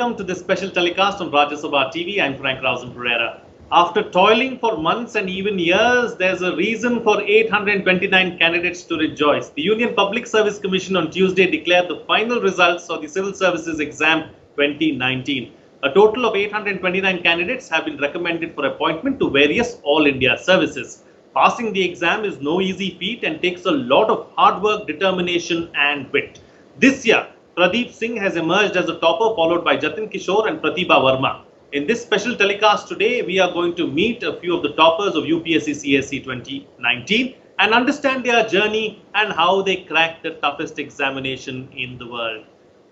welcome to this special telecast on Rajya Sabha TV. I'm Frank Rausen Pereira. After toiling for months and even years, there's a reason for 829 candidates to rejoice. The Union Public Service Commission on Tuesday declared the final results of the Civil Services Exam 2019. A total of 829 candidates have been recommended for appointment to various All India services. Passing the exam is no easy feat and takes a lot of hard work, determination and wit. This year, Pradeep Singh has emerged as a topper, followed by Jatin Kishore and Pratibha Verma. In this special telecast today, we are going to meet a few of the toppers of UPSC CSE 2019 and understand their journey and how they cracked the toughest examination in the world.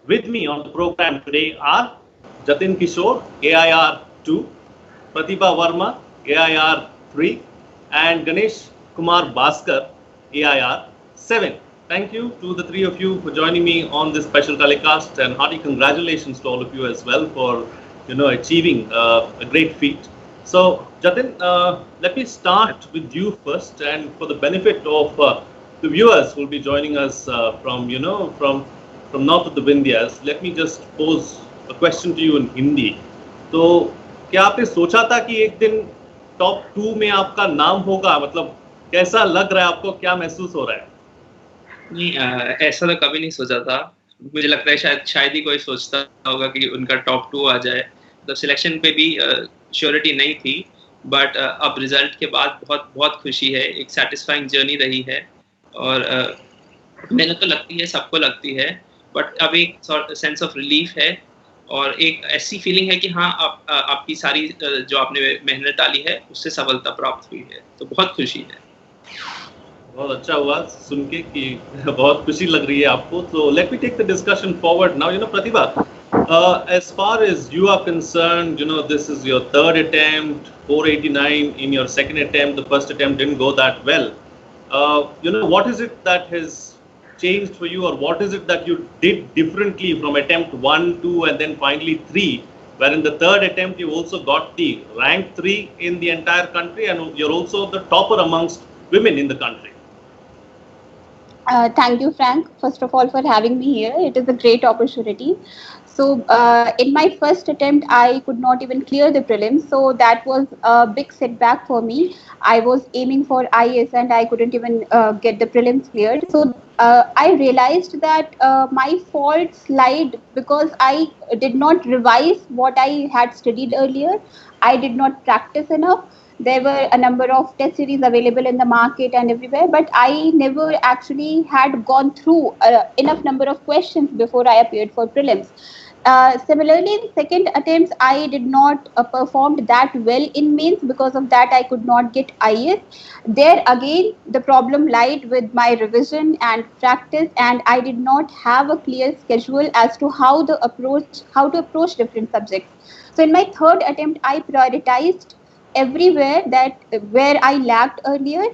With me on the program today are Jatin Kishore, AIR 2, Pratibha Verma, AIR 3, and Ganesh Kumar Bhaskar, AIR 7. Thank you to the three of you for joining me on this special telecast, and hearty congratulations to all of you as well for achieving a great feat. So Jatin, let me start with you first, and for the benefit of the viewers who will be joining us from north of the Vindhyas, let me just pose a question to you in Hindi. तो क्या आपने सोचा था कि एक दिन top 2 में आपका नाम होगा? मतलब कैसा लग रहा है आपको, क्या महसूस हो रहा है? नहीं, ऐसा तो कभी नहीं सोचा था. मुझे लगता है शायद ही कोई सोचता होगा कि उनका टॉप 2 आ जाए. तो सिलेक्शन पे भी श्योरिटी नहीं थी, बट अब रिजल्ट के बाद बहुत बहुत खुशी है. एक सेटिस्फाइंग जर्नी रही है और मेहनत तो लगती है, सबको लगती है, बट अब एक सेंस ऑफ रिलीफ है और एक ऐसी फीलिंग है कि हाँ, आपकी सारी जो आपने मेहनत डाली है उससे सफलता प्राप्त हुई है. तो बहुत खुशी है. बहुत अच्छा हुआ सुन के कि बहुत खुशी लग रही है आपको. So let me take the discussion forward now. Pratibha, as far as you are concerned, this is your third attempt, 489 in your second attempt. The first attempt didn't go that well. What is it that has changed for you, or what is it that you did differently from attempt 1, 2 and then finally 3, where in the third attempt you also got the rank 3 in the entire country and you're also the topper amongst women in the country? Thank you, Frank, first of all, for having me here. It is a great opportunity. So in my first attempt, I could not even clear the prelims. So that was a big setback for me. I was aiming for IAS and I couldn't even get the prelims cleared. So I realized that my faults lied because I did not revise what I had studied earlier. I did not practice enough. There were a number of test series available in the market and everywhere, but I never actually had gone through enough number of questions before I appeared for prelims. Similarly, in second attempts, I did not performed that well in mains. Because of that, I could not get IAS. There again, the problem lied with my revision and practice, and I did not have a clear schedule as to how to approach different subjects. So in my third attempt, I prioritized everywhere where I lagged earlier.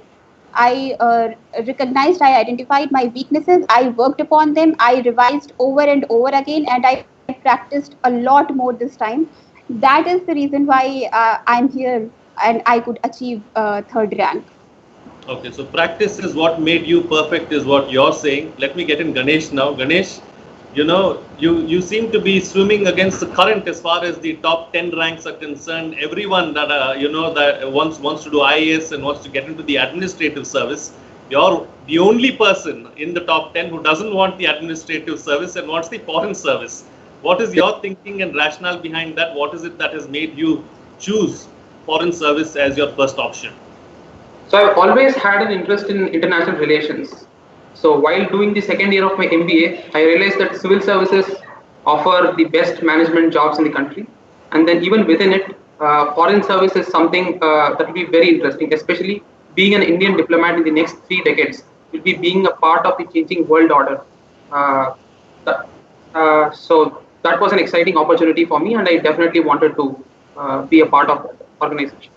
I recognized, I identified my weaknesses, I worked upon them, I revised over and over again, and I practiced a lot more this time. That is the reason why I'm here and I could achieve third rank. Okay, so practice is what made you perfect is what you're saying. Let me get in Ganesh now. Ganesh, you seem to be swimming against the current as far as the top 10 ranks are concerned. Everyone that that wants to do IAS and wants to get into the administrative service, you're the only person in the top 10 who doesn't want the administrative service and wants the foreign service. What is your thinking and rationale behind that? What is it that has made you choose foreign service as your first option? So I've always had an interest in international relations. So while doing the second year of my MBA, I realized that civil services offer the best management jobs in the country. And then even within it, foreign service is something that will be very interesting, especially being an Indian diplomat in the next 3 decades will be being a part of the changing world order. So that was an exciting opportunity for me, and I definitely wanted to be a part of that organization.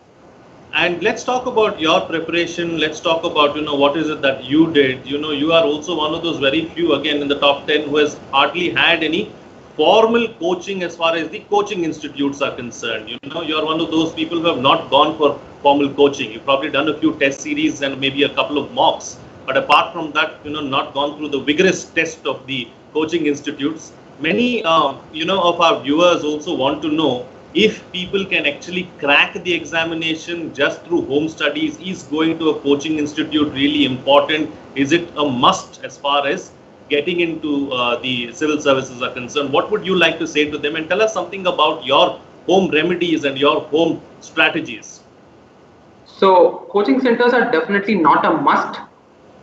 And let's talk about your preparation. Let's talk about, what is it that you did. You are also one of those very few, again, in the top 10 who has hardly had any formal coaching as far as the coaching institutes are concerned. You're one of those people who have not gone for formal coaching. You've probably done a few test series and maybe a couple of mocks. But apart from that, not gone through the vigorous test of the coaching institutes. Many, of our viewers also want to know if people can actually crack the examination just through home studies. Is going to a coaching institute really important? Is it a must as far as getting into the civil services are concerned? What would you like to say to them? And tell us something about your home remedies and your home strategies. So coaching centers are definitely not a must,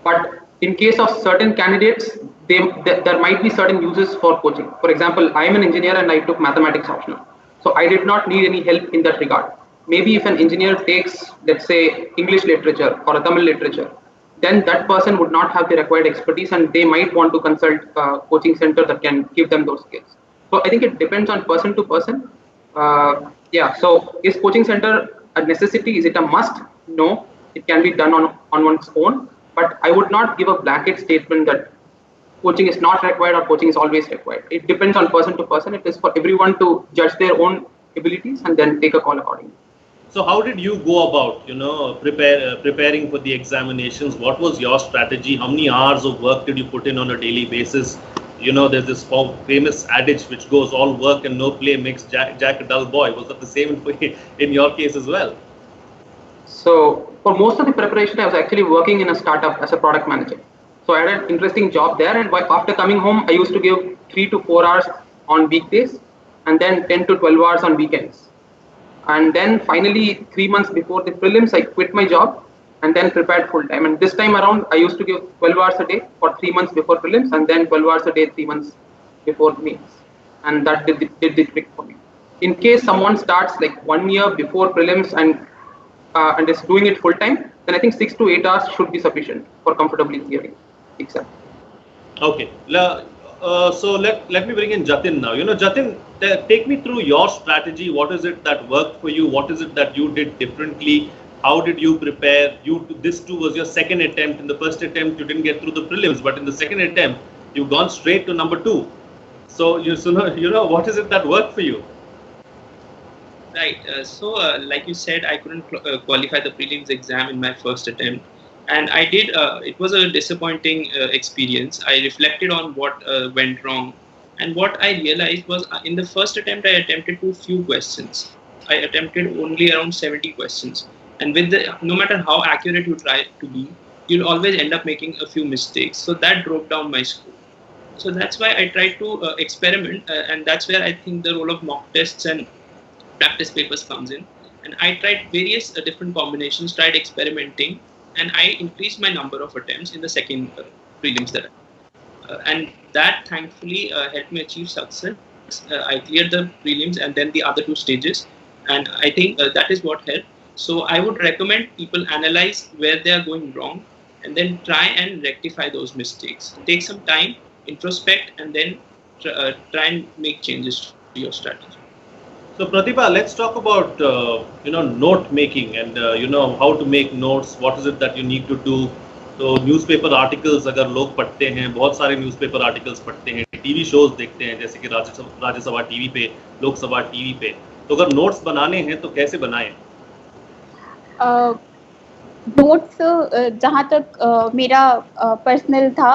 but in case of certain candidates, there might be certain uses for coaching. For example, I am an engineer and I took mathematics optional. So I did not need any help in that regard. Maybe if an engineer takes, let's say, English literature or a Tamil literature, then that person would not have the required expertise and they might want to consult a coaching center that can give them those skills. So I think it depends on person to person. So is coaching center a necessity? Is it a must? No, it can be done on one's own. But I would not give a blanket statement that coaching is not required or coaching is always required. It depends on person to person. It is for everyone to judge their own abilities and then take a call accordingly. So how did you go about, preparing for the examinations? What was your strategy? How many hours of work did you put in on a daily basis? There's this famous adage which goes, all work and no play makes Jack a dull boy. Was that the same in your case as well? So for most of the preparation, I was actually working in a startup as a product manager. So I had an interesting job there, and after coming home, I used to give 3 to 4 hours on weekdays and then 10 to 12 hours on weekends. And then finally, 3 months before the prelims, I quit my job and then prepared full time. And this time around, I used to give 12 hours a day for 3 months before prelims and then 12 hours a day 3 months before meetings. And that did the trick for me. In case someone starts like 1 year before prelims and is doing it full time, then I think 6 to 8 hours should be sufficient for comfortably clearing exam. Okay. So let me bring in Jatin now. Jatin, take me through your strategy. What is it that worked for you? What is it that you did differently? How did you prepare? This too was your second attempt. In the first attempt, you didn't get through the prelims, but in the second attempt, you've gone straight to number 2. So what is it that worked for you? Right. Like you said, I couldn't qualify the prelims exam in my first attempt. And I did, it was a disappointing experience. I reflected on what went wrong. And what I realized was in the first attempt, I attempted too few questions. I attempted only around 70 questions. And no matter how accurate you try to be, you'll always end up making a few mistakes. So that drove down my score. So that's why I tried to experiment. And that's where I think the role of mock tests and practice papers comes in. And I tried various different combinations, tried experimenting. And I increased my number of attempts in the second prelims and that thankfully helped me achieve success. I cleared the prelims and then the other 2 stages, and I think that is what helped. So I would recommend people analyze where they are going wrong and then try and rectify those mistakes. Take some time, introspect, and then try and make changes to your strategy. So Pratibha, let's talk about note making and how to make notes. What is it that you need to do? तो newspaper articles अगर लोग पढ़ते हैं, बहुत सारे newspaper articles पढ़ते हैं, TV shows देखते हैं जैसे कि राज्यसभा टीवी पे, लोकसभा टीवी पे, तो अगर नोट्स बनाने हैं तो कैसे बनाएं? नोट्स जहाँ तक मेरा पर्सनल था,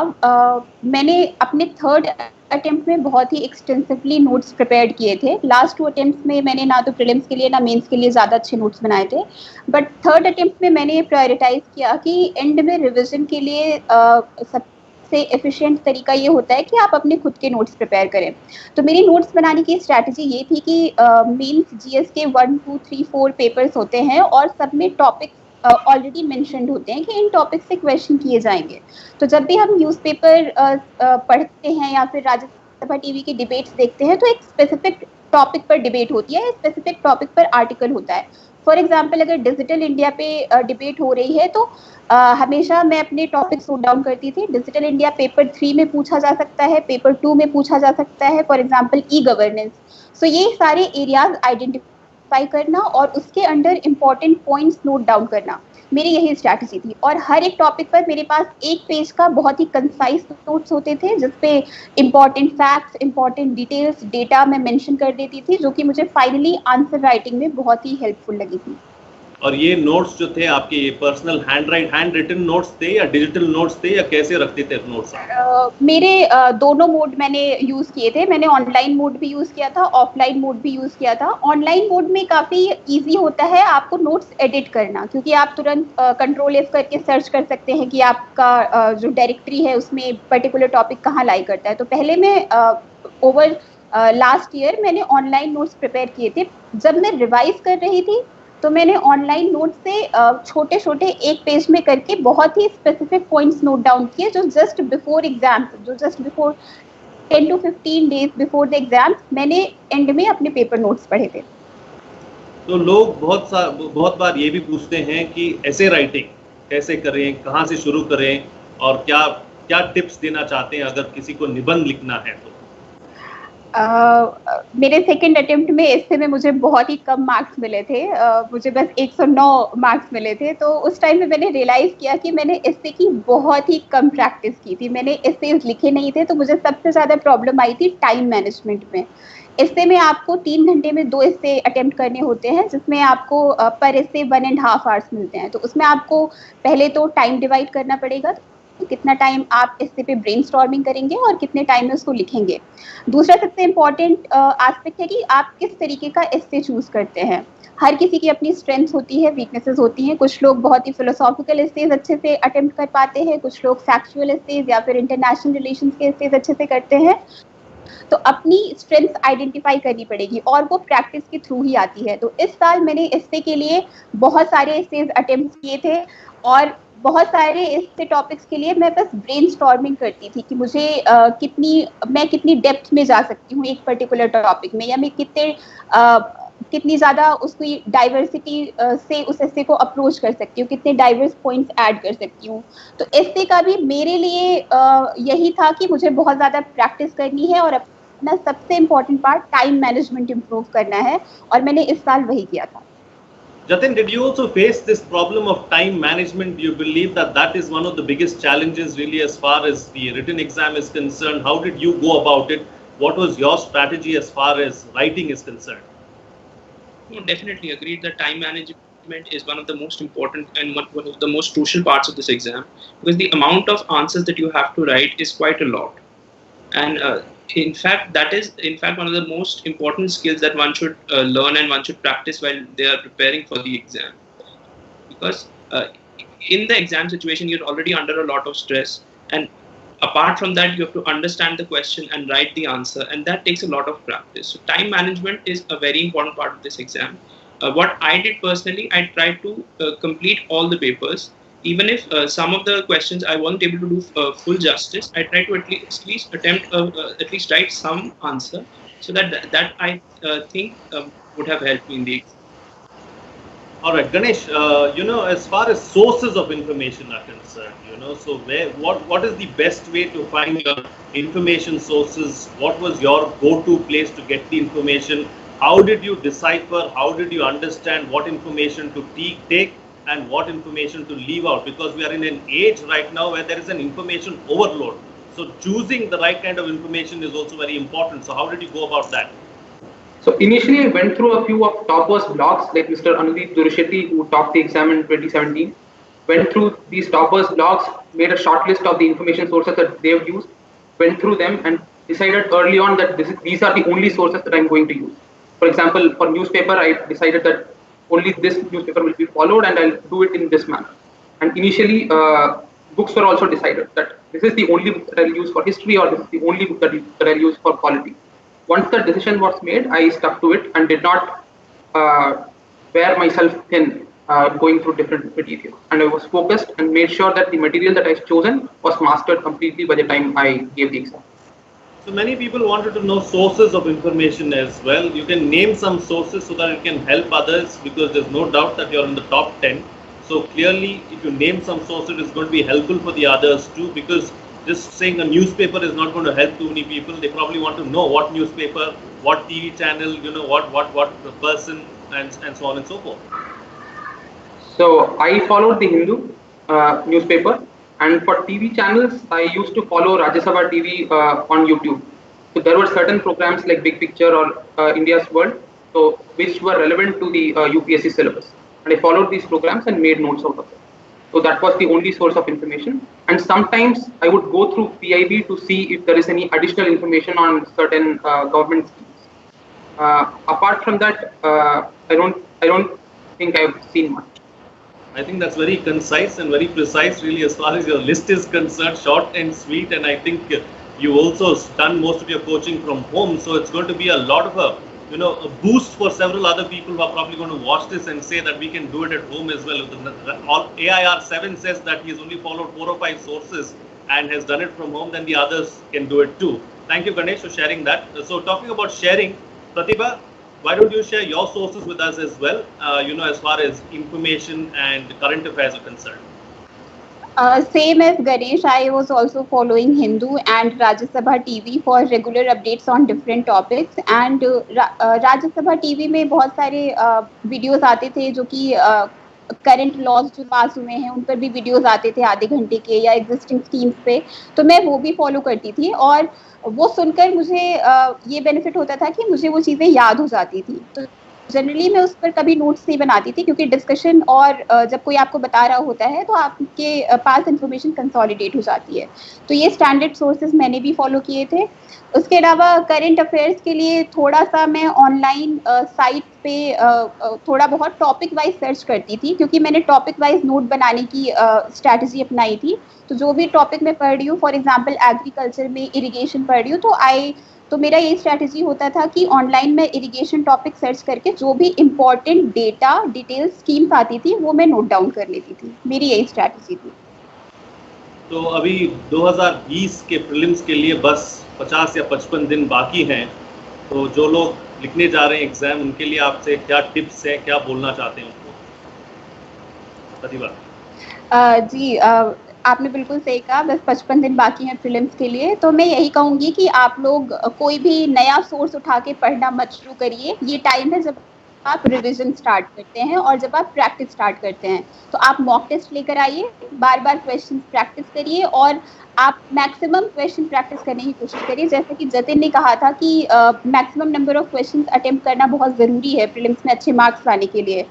मैंने अपने थर्ड अटेम्प्ट में बहुत ही एक्सटेंसिवली नोट्स प्रिपेयर किए थे. लास्ट 2 अटेम्प्ट्स में मैंने ना तो प्रीलिम्स के लिए ना मेंस के लिए ज़्यादा अच्छे नोट्स बनाए थे, बट थर्ड अटेम्प्ट में मैंने प्रायोरिटाइज किया कि एंड में रिवीजन के लिए सबसे एफिशिएंट तरीका ये होता है कि आप अपने खुद के नोट्स प्रिपेयर करें. तो मेरी नोट्स बनाने की स्ट्रैटेजी ये थी कि मेंस जीएस के 1, 2, 3, 4 पेपर्स होते हैं और सब में टॉपिक्स ऑलरेडी मेंशन्ड होते हैं कि इन टॉपिक से क्वेश्चन किए जाएंगे. तो जब भी हम न्यूज़पेपर पढ़ते हैं या फिर राज्यसभा टीवी की डिबेट्स देखते हैं तो एक स्पेसिफिक टॉपिक पर डिबेट होती है, स्पेसिफिक टॉपिक पर आर्टिकल होता है. फॉर एग्जांपल अगर डिजिटल इंडिया पे डिबेट हो रही है तो हमेशा मैं अपने टॉपिक्स नोट डाउन करती थी. डिजिटल इंडिया पेपर 3 में पूछा जा सकता है, पेपर 2 में पूछा जा सकता है, फॉर एग्जाम्पल ई गवर्नेंस. सो ये सारे एरियाज आइडेंटिफाई करना और उसके under important points note down करना, मेरी यही स्ट्रैटेजी थी. और हर एक टॉपिक पर मेरे पास 1 पेज का बहुत ही कंसाइज नोट्स होते थे जिसपे important facts, important details, data मैं मेंशन कर देती थी, जो कि मुझे फाइनली आंसर राइटिंग में बहुत ही हेल्पफुल लगी थी. और ये नोट्स जो थे आपके पर्सनल हैंड रिटन नोट्स थे या डिजिटल नोट्स थे या कैसे रखते थे नोट्स? मेरे दोनों मोड मैंने यूज किए थे। मैंने ऑनलाइन मोड भी यूज किया था, ऑफलाइन मोड भी यूज किया था। ऑनलाइन मोड में काफी इजी होता है आपको नोट्स एडिट करना, क्योंकि आप तुरंत कंट्रोल एफ करके सर्च कर सकते हैं कि आपका जो डायरेक्टरी है उसमें पर्टिकुलर टॉपिक कहाँ लाई करता है। तो पहले मैं ओवर लास्ट ईयर मैंने ऑनलाइन नोट्स प्रिपेयर किए थे। जब मैं रिवाइज कर रही थी तो मैंने ऑनलाइन नोट से छोटे छोटे एक पेज में करके बहुत ही स्पेसिफिक पॉइंट्स नोट डाउन किए, जो जस्ट बिफोर एग्जाम, जो just before 10 to 15 days before the exam मैंने एंड में अपने पेपर नोट्स पढ़े थे। तो लोग बहुत बार ये भी पूछते हैं कि ऐसे राइटिंग कैसे करें, कहाँ से शुरू करें, और क्या क्या टिप्स देना चाहते हैं अगर किसी को निबंध लिखना है तो? मेरे सेकंड अटेम्प्ट में इससे में मुझे बहुत ही कम मार्क्स मिले थे। मुझे बस 109 मार्क्स मिले थे। तो उस टाइम में मैंने रियलाइज किया कि मैंने एस्से की बहुत ही कम प्रैक्टिस की थी, मैंने एस्सेज लिखे नहीं थे। तो मुझे सबसे ज़्यादा प्रॉब्लम आई थी टाइम मैनेजमेंट में। एस्से में आपको 3 घंटे में 2 एस्से अटेम्प्ट करने होते हैं, जिसमें आपको पर एस्से 1.5 आवर्स मिलते हैं। तो उसमें आपको पहले तो टाइम डिवाइड करना पड़ेगा, कितना टाइम आप इससे पे ब्रेनस्टॉर्मिंग करेंगे और कितने टाइम में उसको लिखेंगे। दूसरा सबसे इम्पॉर्टेंट एस्पेक्ट है कि आप किस तरीके का एस्से चूज करते हैं। हर किसी की अपनी स्ट्रेंथ्स होती है, वीकनेसेस होती हैं। कुछ लोग बहुत ही फिलोसॉफिकल एस्सेज अच्छे से अटेम्प्ट कर पाते हैं, कुछ लोग फैक्चुअल एस्सेज या फिर इंटरनेशनल रिलेशंस के एस्सेज अच्छे से करते हैं। तो अपनी स्ट्रेंथ्स आइडेंटिफाई करनी पड़ेगी और वो प्रैक्टिस के थ्रू ही आती है। तो इस साल मैंने एस्से के लिए बहुत सारे एस्सेज अटेम्प्ट किए थे और बहुत सारे इससे टॉपिक्स के लिए मैं बस ब्रेनस्टॉर्मिंग करती थी कि मुझे मैं कितनी डेप्थ में जा सकती हूँ एक पर्टिकुलर टॉपिक में, या मैं कितनी ज़्यादा उसकी डाइवर्सिटी से उस एस्से को अप्रोच कर सकती हूँ, कितने डाइवर्स पॉइंट्स ऐड कर सकती हूँ। तो एस्से का भी मेरे लिए यही था कि मुझे बहुत ज़्यादा प्रैक्टिस करनी है और अपना सबसे important part time management improve करना है, और मैंने इस साल वही किया था। Jatin, did you also face this problem of time management? Do you believe that that is one of the biggest challenges really as far as the written exam is concerned? How did you go about it? What was your strategy as far as writing is concerned? No, definitely agreed that time management is one of the most important and one of the most crucial parts of this exam, because the amount of answers that you have to write is quite a lot. And in fact, that is one of the most important skills that one should learn and one should practice while they are preparing for the exam. Because in the exam situation, you're already under a lot of stress, and apart from that, you have to understand the question and write the answer, and that takes a lot of practice. So time management is a very important part of this exam. What I did personally, I tried to complete all the papers. Even if some of the questions I wasn't able to do full justice, I tried to at least attempt at least write some answer, so that I think would have helped me in the exam. All right, Ganesh, as far as sources of information are concerned, so what is the best way to find your information sources? What was your go-to place to get the information? How did you decipher? How did you understand what information to take and what information to leave out? Because we are in an age right now where there is an information overload. So choosing the right kind of information is also very important. So how did you go about that? So initially I went through a few of toppers blogs like Mr. Anudeep Durishetty, who topped the exam in 2017. Went through these toppers blogs, made a short list of the information sources that they have used, went through them and decided early on that these are the only sources that I'm going to use. For example, for newspaper, I decided that only this newspaper will be followed and I'll do it in this manner. And initially, books were also decided that this is the only book that I'll use for history, or this is the only book that I'll use for polity. Once the decision was made, I stuck to it and did not wear myself thin going through different material. And I was focused and made sure that the material that I've chosen was mastered completely by the time I gave the exam. So many people wanted to know sources of information as well. You can name some sources so that it can help others, because there's no doubt that you're in the top 10. So clearly, if you name some sources, it's going to be helpful for the others too, because just saying a newspaper is not going to help too many people. They probably want to know what newspaper, what TV channel, what the person, and so on and so forth. So I followed the Hindu newspaper. And for TV channels, I used to follow Rajya Sabha TV on YouTube. So there were certain programs like Big Picture or India's World, so which were relevant to the UPSC syllabus. and I followed these programs and made notes out of it. So that was the only source of information. And sometimes I would go through PIB to see if there is any additional information on certain government schemes. Apart from that, I don't think I've seen much. I think that's very concise and very precise, really, as far as your list is concerned, short and sweet. And I think you also done most of your coaching from home, so it's going to be a lot of a boost for several other people who are probably going to watch this and say that we can do it at home as well. AIR7 says that he's only followed 4 or 5 sources and has done it from home, then the others can do it too. Thank you, Ganesh, for sharing that. So talking about sharing, Pratibha, why don't you share your sources with us as well, as far as information and current affairs are concerned? Same as Ganesh, I was also following Hindu and Rajya Sabha TV for regular updates on different topics. And Rajya Sabha TV में बहुत सारे videos आते थे जो कि current laws जो पास हुए हैं उन पर भी वीडियोस आते थे आधे घंटे के या एग्जिस्टिंग स्कीम्स पे, तो मैं वो भी फॉलो करती थी और वो सुनकर मुझे ये बेनिफिट होता था कि मुझे वो चीज़ें याद हो जाती थी। तो जनरली मैं उस पर कभी नोट्स नहीं बनाती थी क्योंकि डिस्कशन और जब कोई आपको बता रहा होता है तो आपके पास इंफॉर्मेशन कंसोलिडेट हो जाती है। तो ये स्टैंडर्ड सोर्सेज मैंने भी फॉलो किए थे। उसके अलावा करंट अफेयर्स के लिए थोड़ा सा मैं ऑनलाइन साइट पे थोड़ा बहुत टॉपिक वाइज सर्च करती थी क्योंकि मैंने टॉपिक वाइज नोट बनाने की स्ट्रैटेजी अपनाई थी। तो जो भी टॉपिक मैं पढ़ रही हूँ, फॉर एग्जांपल एग्रीकल्चर में इरिगेशन पढ़ रही हूँ, तो मेरा यही स्ट्रैटेजी होता था कि ऑनलाइन में इरिगेशन टॉपिक सर्च करके जो भी इम्पोर्टेंट डेटा डिटेल्स स्कीम्स आती थी वो मैं नोट डाउन कर लेती थी। मेरी यही स्ट्रैटेजी थी। तो अभी 2020 के प्रीलिम्स के लिए बस 50 या 55 दिन बाकी हैं, तो जो लोग लिखने जा रहे हैं एग्जाम, उनके लिए आपसे क्या टिप्स हैं, क्या बोलना चाहते हैं उनको? प्रतिभा जी, आपने बिल्कुल सही कहा, बस 55 दिन बाकी हैं प्रीलिम्स के लिए। तो मैं यही कहूँगी कि आप लोग कोई भी नया सोर्स उठा के पढ़ना मत शुरू करिए। ये टाइम है जब आप रिवीजन स्टार्ट करते हैं और जब आप प्रैक्टिस स्टार्ट करते हैं। तो आप मॉक टेस्ट लेकर आइए, बार बार क्वेश्चन प्रैक्टिस करिए और आप मैक्सिमम क्वेश्चन प्रैक्टिस करने की कोशिश करिए। जैसे कि जतिन ने कहा था कि maximum number of question attempt करना बहुत ज़रूरी है प्रीलिम्स में अच्छे मार्क्स लाने के लिए।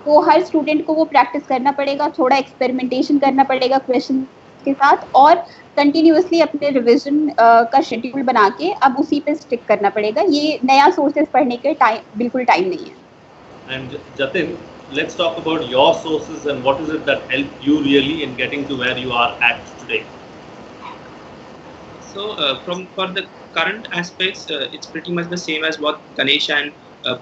तो हर स्टूडेंट को वो प्रैक्टिस करना पड़ेगा, थोड़ा एक्सपेरिमेंटेशन करना पड़ेगा क्वेश्चन के साथ और कंटिन्यूअसली अपने रिवीजन का शेड्यूल बना के अब उसी पे स्टिक करना पड़ेगा। ये नया सोर्सेज पढ़ने के बिल्कुल टाइम नहीं है। And Jatin, let's talk about your sources and what is it that helped you really in getting to where you are at today? So for the current aspects, it's pretty much the same as what Ganesh and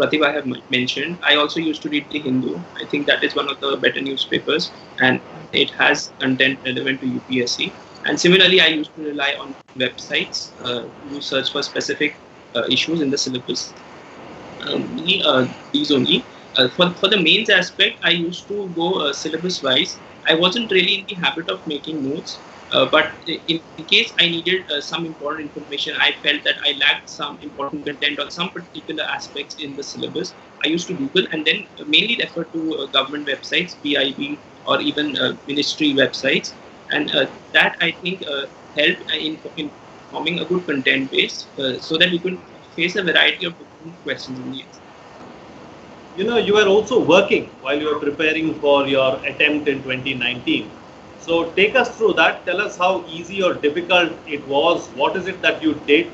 Pratibha have mentioned. I also used to read the Hindu. I think that is one of the better newspapers and it has content relevant to UPSC. And similarly, I used to rely on websites to search for specific issues in the syllabus. These only. For the mains aspect, I used to go syllabus wise. I wasn't really in the habit of making notes. But in case I needed some important information, I felt that I lacked some important content or some particular aspects in the syllabus, I used to Google and then mainly refer to government websites, PIB or even ministry websites. And that I think helped in forming a good content base so that we could face a variety of different questions in the exam. You were also working while you were preparing for your attempt in 2019. So take us through that. Tell us how easy or difficult it was. What is it that you did?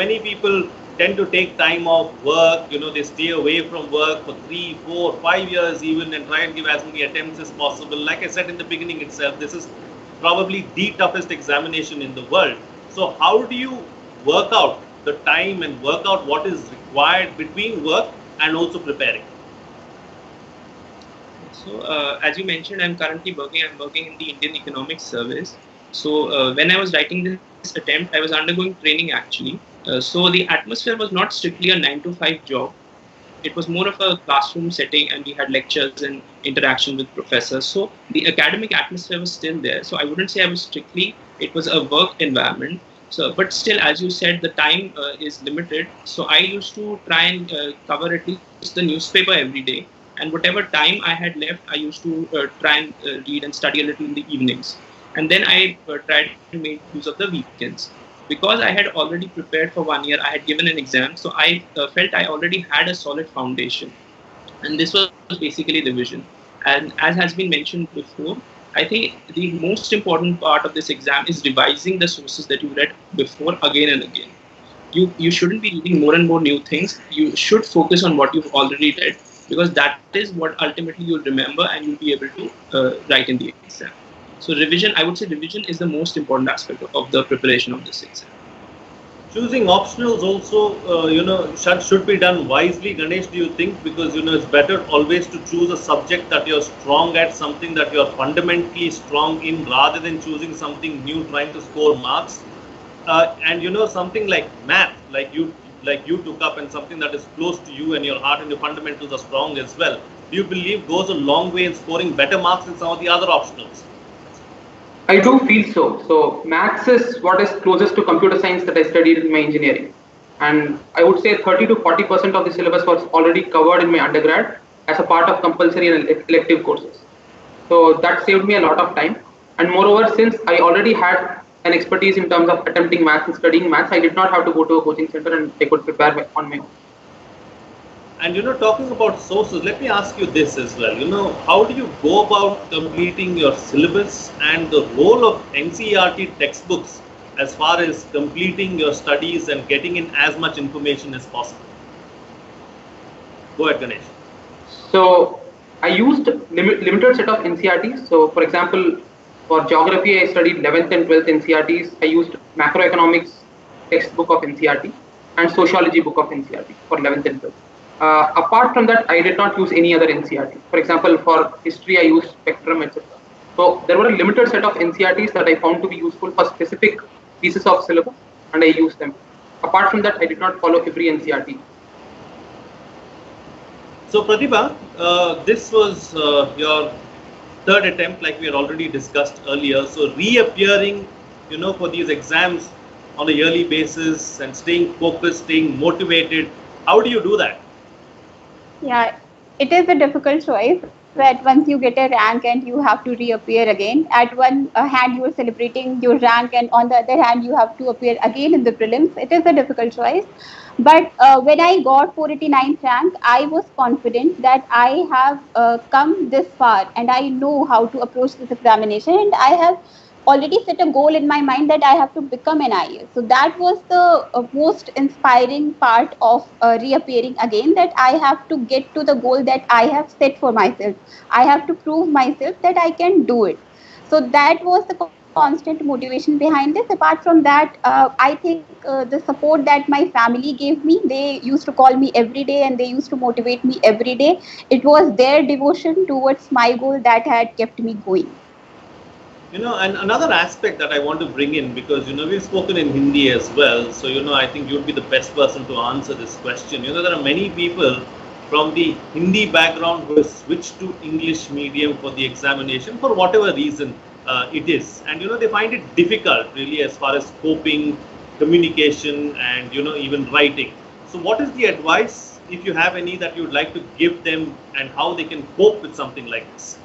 Many people tend to take time off work. They stay away from work for 3, 4, 5 years even and try and give as many attempts as possible. Like I said in the beginning itself, this is probably the toughest examination in the world. So how do you work out the time and work out what is required between work and also preparing? So as you mentioned, I'm currently working in the Indian Economic Service. So when I was writing this attempt, I was undergoing training actually. So the atmosphere was not strictly a 9-to-5 job. It was more of a classroom setting and we had lectures and interaction with professors. So the academic atmosphere was still there. So I wouldn't say I was strictly, it was a work environment. So, but still, as you said, the time is limited. So I used to try and cover at least the newspaper every day. And whatever time I had left, I used to try and read and study a little in the evenings. And then I tried to make use of the weekends. Because I had already prepared for 1 year, I had given an exam. So I felt I already had a solid foundation. And this was basically the vision. And as has been mentioned before, I think the most important part of this exam is revising the sources that you read before again and again. You shouldn't be reading more and more new things. You should focus on what you've already read, because that is what ultimately you'll remember and you'll be able to write in the exam. So revision, I would say revision is the most important aspect of the preparation of this exam. Choosing optionals also, should be done wisely, Ganesh, do you think? Because, it's better always to choose a subject that you're strong at, something that you're fundamentally strong in, rather than choosing something new, trying to score marks. And, something like math, like you took up, and something that is close to you and your heart and your fundamentals are strong as well, do you believe goes a long way in scoring better marks than some of the other optionals? I do feel so. So maths is what is closest to computer science that I studied in my engineering. And I would say 30 to 40% of the syllabus was already covered in my undergrad as a part of compulsory and elective courses. So that saved me a lot of time. And moreover, since I already had an expertise in terms of attempting maths and studying maths, I did not have to go to a coaching center and I could prepare on my own. And talking about sources, let me ask you this as well. How do you go about completing your syllabus, and the role of NCERT textbooks as far as completing your studies and getting in as much information as possible? Go ahead, Ganesh. So I used limited set of NCERTs. So for example, for geography, I studied 11th and 12th NCERTs. I used macroeconomics textbook of NCERT and sociology book of NCERT for 11th and 12th. Apart from that, I did not use any other NCERT. For example, for history, I used Spectrum, etc. So there were a limited set of NCERTs that I found to be useful for specific pieces of syllabus, and I used them. Apart from that, I did not follow every NCERT. So Pratibha, this was your third attempt, like we had already discussed earlier. So reappearing, for these exams on a yearly basis and staying focused, staying motivated. How do you do that? Yeah, it is a difficult choice, that once you get a rank and you have to reappear again. At one hand, you are celebrating your rank, and on the other hand, you have to appear again in the prelims. It is a difficult choice. But when I got 489th rank, I was confident that I have come this far and I know how to approach this examination, and I have already set a goal in my mind that I have to become an IAS. So that was the most inspiring part of reappearing again, that I have to get to the goal that I have set for myself. I have to prove myself that I can do it. So that was the constant motivation behind this. Apart from that, I think the support that my family gave me, they used to call me every day and they used to motivate me every day. It was their devotion towards my goal that had kept me going. And another aspect that I want to bring in, because, we've spoken in Hindi as well. So, I think you'd be the best person to answer this question. There are many people from the Hindi background who have switched to English medium for the examination for whatever reason it is. And, they find it difficult really as far as coping, communication, and, even writing. So what is the advice, if you have any, that you would like to give them, and how they can cope with something like this?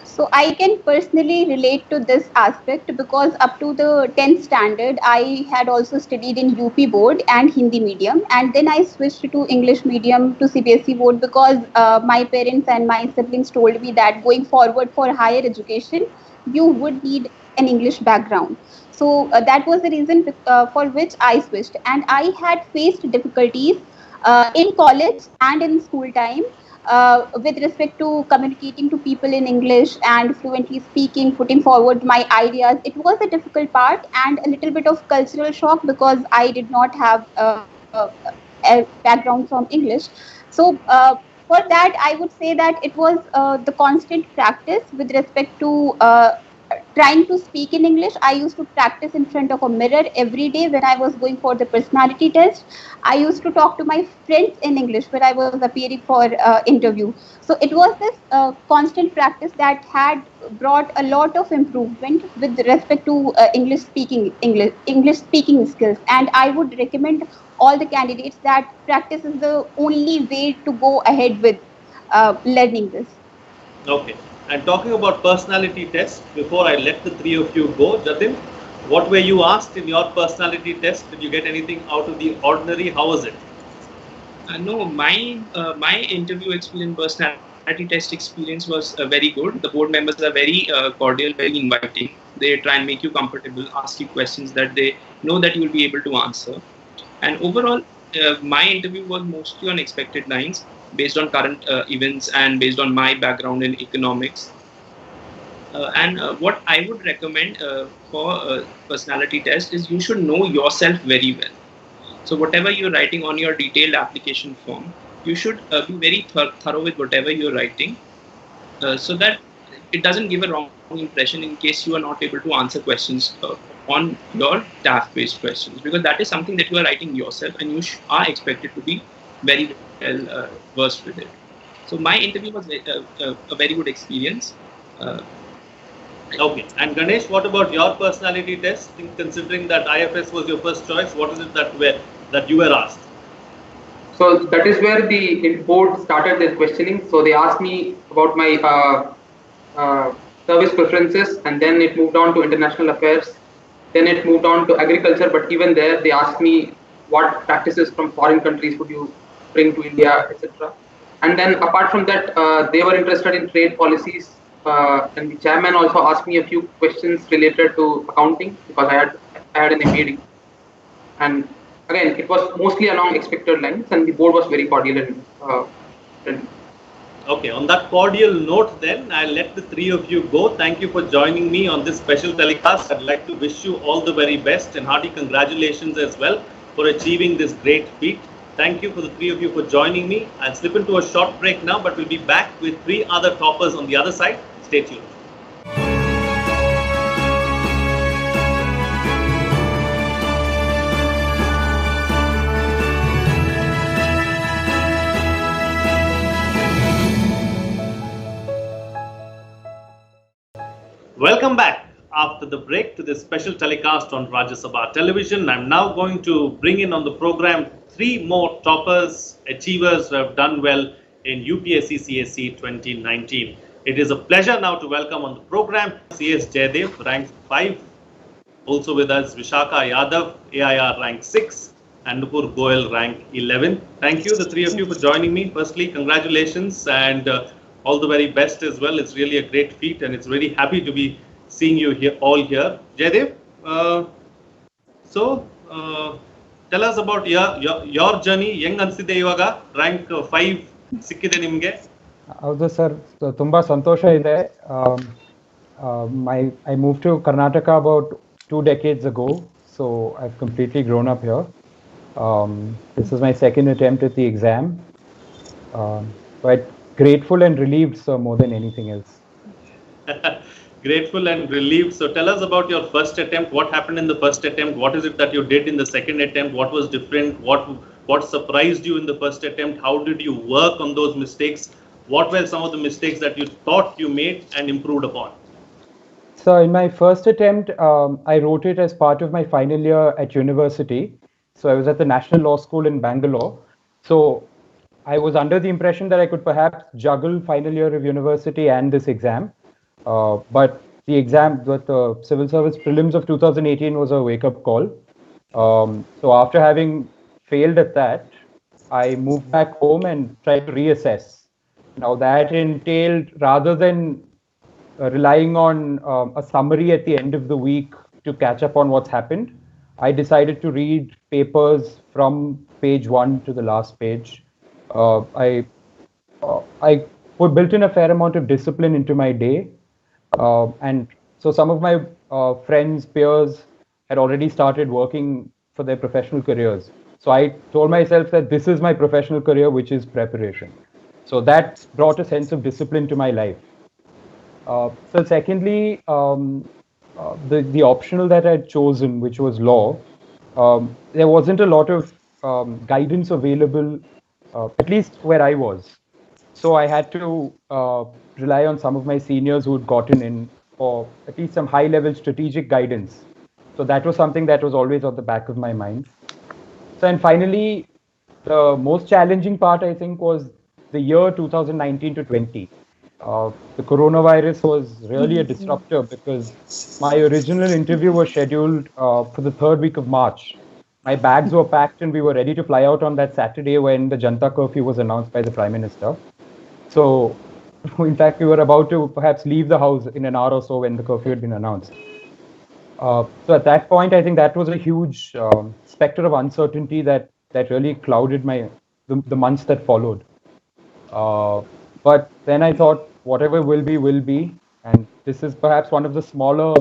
So I can personally relate to this aspect, because up to the 10th standard, I had also studied in UP board and Hindi medium. And then I switched to English medium to CBSE board, because my parents and my siblings told me that going forward for higher education, you would need an English background. So that was the reason for which I switched. And I had faced difficulties in college and in school time. With respect to communicating to people in English and fluently speaking, putting forward my ideas. It was a difficult part and a little bit of cultural shock, because I did not have a background from English. So for that, I would say that it was the constant practice with respect to trying to speak in English. I used to practice in front of a mirror every day when I was going for the personality test. I used to talk to my friends in English when I was appearing for interview. So it was this constant practice that had brought a lot of improvement with respect to English speaking skills. And I would recommend all the candidates that practice is the only way to go ahead with learning this. Okay. And talking about personality test, before I let the three of you go, Jatin, what were you asked in your personality test? Did you get anything out of the ordinary? How was it? No, my interview experience personality test experience was very good. The board members are very cordial, very inviting. They try and make you comfortable, ask you questions that they know that you will be able to answer. And overall, my interview was mostly on expected lines, based on current events and based on my background in economics. And what I would recommend for a personality test is you should know yourself very well. So whatever you're writing on your detailed application form, you should be very thorough with whatever you're writing, so that it doesn't give a wrong impression in case you are not able to answer questions on your TAF-based questions, because that is something that you are writing yourself and you are expected to be very well versed with it. So my interview was a very good experience. Okay, and Ganesh, what about your personality test? Considering that IFS was your first choice, what is it that you were asked? So that is where the board started their questioning. So they asked me about my service preferences, and then it moved on to international affairs. Then it moved on to agriculture, but even there they asked me what practices from foreign countries would you bring to India, etc. And then apart from that, they were interested in trade policies. And the chairman also asked me a few questions related to accounting, because I had an MBA degree. And again, it was mostly along expected lines, and the board was very cordial and friendly. Okay, on that cordial note then, I'll let the three of you go. Thank you for joining me on this special telecast. I'd like to wish you all the very best and hearty congratulations as well for achieving this great feat. Thank you for the three of you for joining me. I'll slip into a short break now, but we'll be back with three other toppers on the other side. Stay tuned. Welcome back after the break to this special telecast on Rajya Sabha Television. I'm now going to bring in on the program three more toppers, achievers who have done well in UPSC CSE 2019. It is a pleasure now to welcome on the program CS Jaydev, rank 5. Also with us, Vishakha Yadav, AIR rank 6, and Nupur Goel, rank 11. Thank you, the three of you, for joining me. Firstly, congratulations and all the very best as well. It's really a great feat, and it's very happy to be seeing you here, all here. Jaydev, tell us about your journey. Yang ಅನ್ಸಿದೆ ಇವಾಗ rank 5 ಸಿಕ್ಕಿದೆ ನಿಮಗೆ? ಹೌದು sir, ತುಂಬಾ ಸಂತೋಷ ಇದೆ. I moved to Karnataka about 2 decades ago, so I've completely grown up here. This is my second attempt at the exam, but grateful and relieved, sir, more than anything else. Grateful and relieved. So tell us about your first attempt. What happened in the first attempt? What is it that you did in the second attempt? What was different? What surprised you in the first attempt? How did you work on those mistakes? What were some of the mistakes that you thought you made and improved upon? So in my first attempt, I wrote it as part of my final year at university. So I was at the National Law School in Bangalore. So I was under the impression that I could perhaps juggle final year of university and this exam. But the exam, but the civil service prelims of 2018 was a wake-up call. So after having failed at that, I moved back home and tried to reassess. Now that entailed, rather than relying on a summary at the end of the week to catch up on what's happened, I decided to read papers from page 1 to the last page. I built in a fair amount of discipline into my day. And so some of my friends, peers had already started working for their professional careers. So I told myself that this is my professional career, which is preparation. So that brought a sense of discipline to my life. So secondly, the optional that I had chosen, which was law, there wasn't a lot of guidance available, at least where I was. So I had to rely on some of my seniors who had gotten in for at least some high-level strategic guidance. So that was something that was always on the back of my mind. So, and finally, the most challenging part, I think, was the year 2019 to 20. The coronavirus was really a disruptor because my original interview was scheduled for the 3rd week of March. My bags were packed and we were ready to fly out on that Saturday when the Janta curfew was announced by the Prime Minister. So In fact, we were about to perhaps leave the house in an hour or so when the curfew had been announced. So at that point, I think that was a huge specter of uncertainty that really clouded the months that followed. But then I thought, whatever will be, and this is perhaps one of the smaller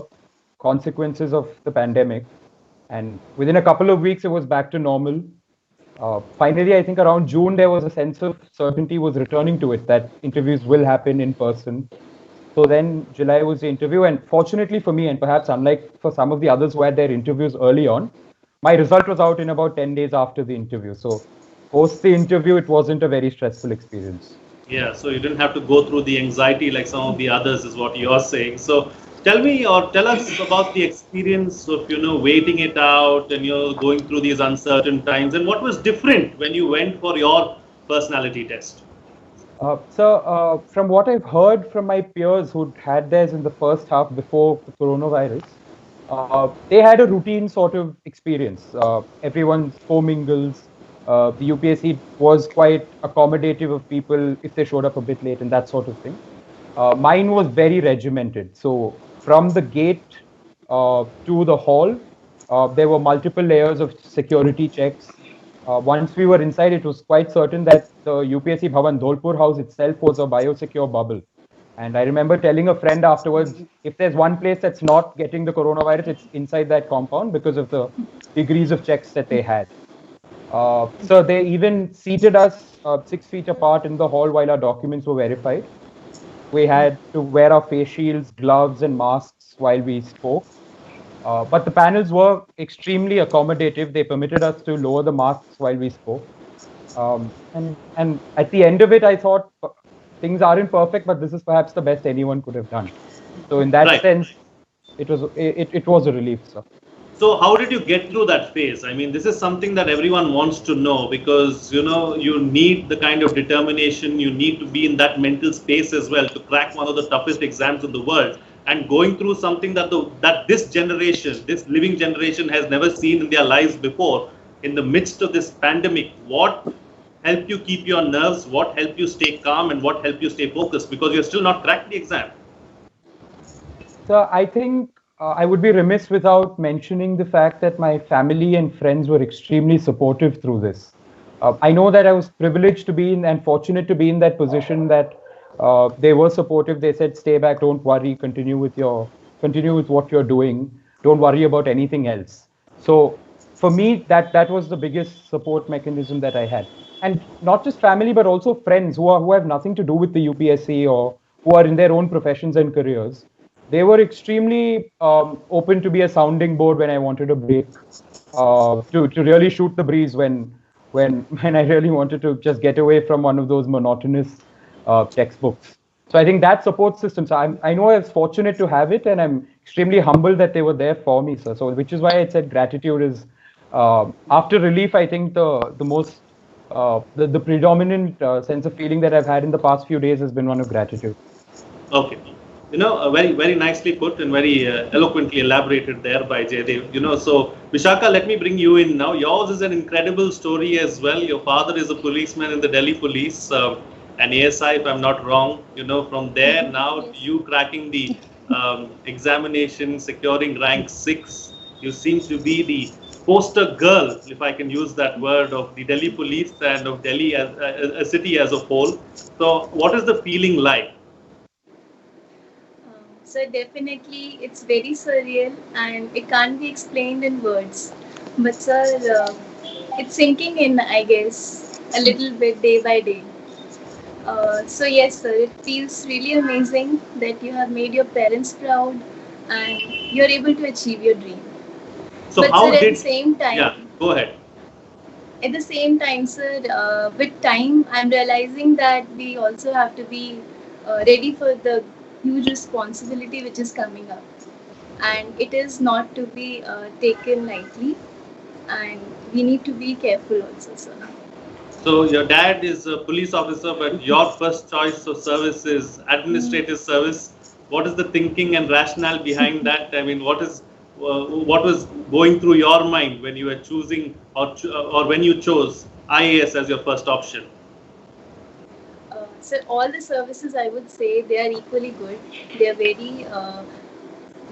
consequences of the pandemic. And within a couple of weeks, it was back to normal. Finally, I think around June, there was a sense of certainty was returning to it, that interviews will happen in person. So then July was the interview, and fortunately for me, and perhaps unlike for some of the others who had their interviews early on, my result was out in about 10 days after the interview. So post the interview, it wasn't a very stressful experience. Yeah, so you didn't have to go through the anxiety like some of the others, is what you're saying. So tell me, or tell us about the experience of, waiting it out and going through these uncertain times, and what was different when you went for your personality test. So from what I've heard from my peers who'd had theirs in the first half before the coronavirus, they had a routine sort of experience. Everyone co-mingles. The UPSC was quite accommodative of people if they showed up a bit late and that sort of thing. Mine was very regimented. So from the gate to the hall, there were multiple layers of security checks. Once we were inside, it was quite certain that the UPSC Bhavan Dholpur house itself was a biosecure bubble. And I remember telling a friend afterwards, if there's one place that's not getting the coronavirus, it's inside that compound because of the degrees of checks that they had. So they even seated us 6 feet apart in the hall while our documents were verified. We had to wear our face shields, gloves, and masks while we spoke. But the panels were extremely accommodative. They permitted us to lower the masks while we spoke. And at the end of it, I thought things aren't perfect, but this is perhaps the best anyone could have done. So in that sense, it was a relief, sir. So how did you get through that phase? I mean, this is something that everyone wants to know, because, you need the kind of determination, you need to be in that mental space as well to crack one of the toughest exams in the world. And going through something that this generation, this living generation, has never seen in their lives before, in the midst of this pandemic, what helped you keep your nerves, what helped you stay calm, and what helped you stay focused, because you're still not cracked the exam? So I think I would be remiss without mentioning the fact that my family and friends were extremely supportive through this. I know that I was privileged to be in and fortunate to be in that position that they were supportive. They said, stay back, don't worry, continue with what you're doing. Don't worry about anything else. So for me, that was the biggest support mechanism that I had. And not just family, but also friends who have nothing to do with the UPSC or who are in their own professions and careers. They were extremely open to be a sounding board when I wanted a break, to really shoot the breeze when I really wanted to just get away from one of those monotonous textbooks. So I think that support system, so I know I was fortunate to have it, and I'm extremely humbled that they were there for me, sir. So which is why I said gratitude is, after relief, I think the most, the predominant sense of feeling that I've had in the past few days has been one of gratitude. Okay. Very, very nicely put and very eloquently elaborated there by Jaydev. So Vishakha, let me bring you in now. Yours is an incredible story as well. Your father is a policeman in the Delhi police, an ASI, if I'm not wrong. From there now you cracking the examination, securing rank 6. You seem to be the poster girl, if I can use that word, of the Delhi police and of Delhi as a city as a whole. So what is the feeling like? So definitely it's very surreal and it can't be explained in words. But sir, it's sinking in, I guess, a little bit day by day. So yes sir, it feels really amazing that you have made your parents proud and you're able to achieve your dream. So but how sir, did... at the same time... Yeah, go ahead. At the same time, sir, with time, I'm realizing that we also have to be ready for the huge responsibility which is coming up, and it is not to be taken lightly, and we need to be careful also, sir. So your dad is a police officer, but your first choice of service is administrative service. What is the thinking and rationale behind that? I mean, what was going through your mind when you were choosing or when you chose IAS as your first option? So all the services, I would say, they are equally good. They are very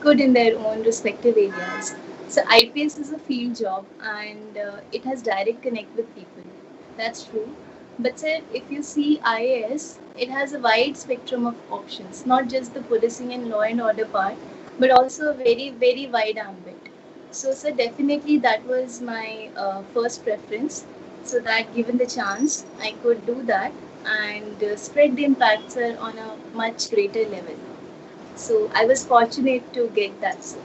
good in their own respective areas. So IPS is a field job and it has direct connect with people. That's true. But sir, if you see IAS, it has a wide spectrum of options, not just the policing and law and order part, but also a very, very wide ambit. So sir, definitely that was my first preference. So that given the chance, I could do that and spread the impact, sir, on a much greater level. So I was fortunate to get that, sir.